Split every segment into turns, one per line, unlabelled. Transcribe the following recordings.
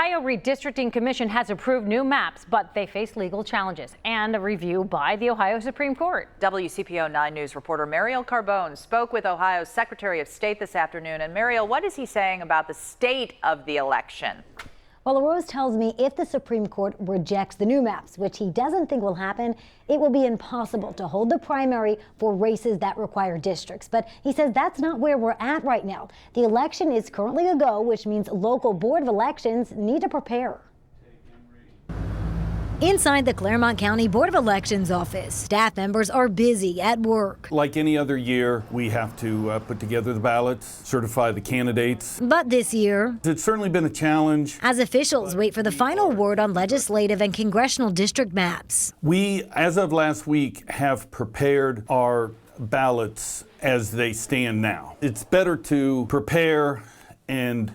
Ohio Redistricting Commission has approved new maps, but they face legal challenges and a review by the Ohio Supreme Court.
WCPO 9 News reporter Mariel Carbone spoke with Ohio's Secretary of State this afternoon. And Mariel, what is he saying about the state of the election?
Well, LaRose tells me if the Supreme Court rejects the new maps, which he doesn't think will happen, it will be impossible to hold the primary for races that require districts. But he says that's not where we're at right now. The election is currently a go, which means local board of elections need to prepare. Inside the Claremont County Board of Elections office, staff members are busy at work.
Like any other year, we have to put together the ballots, certify the candidates.
But this year,
it's certainly been a challenge.
As officials wait for the final word on legislative and congressional district maps.
We, as of last week, have prepared our ballots as they stand now. It's better to prepare and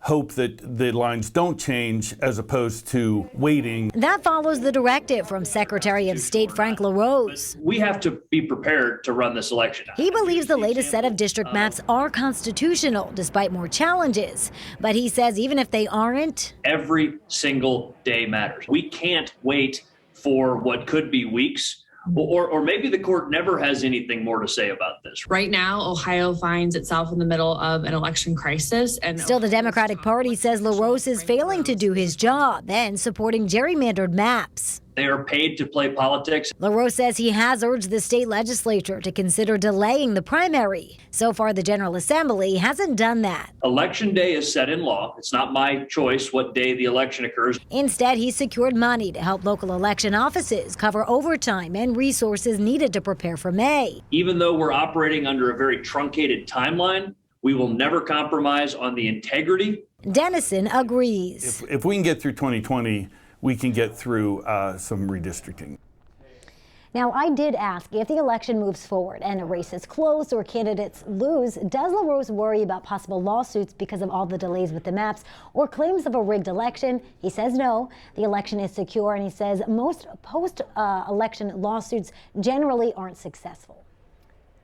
hope that the lines don't change as opposed to waiting.
That follows the directive from Secretary of State Frank LaRose.
We have to be prepared to run this election.
He believes the latest set of district maps are constitutional despite more challenges. But he says even if they aren't,
every single day matters. We can't wait for what could be weeks. Or maybe the court never has anything more to say about this.
Right now, Ohio finds itself in the middle of an election crisis. And
still, the Democratic Party says LaRose is failing to do his job and supporting gerrymandered maps.
They are paid to play politics.
LaRose says he has urged the state legislature to consider delaying the primary. So far, the General Assembly hasn't done that.
Election day is set in law. It's not my choice what day the election occurs.
Instead, he secured money to help local election offices cover overtime and resources needed to prepare for May.
Even though we're operating under a very truncated timeline, we will never compromise on the integrity.
Dennison agrees.
If we can get through 2020, we can get through some redistricting.
Now, I did ask if the election moves forward and a race is close or candidates lose, does LaRose worry about possible lawsuits because of all the delays with the maps or claims of a rigged election? He says no. The election is secure, and he says most post-election lawsuits generally aren't successful.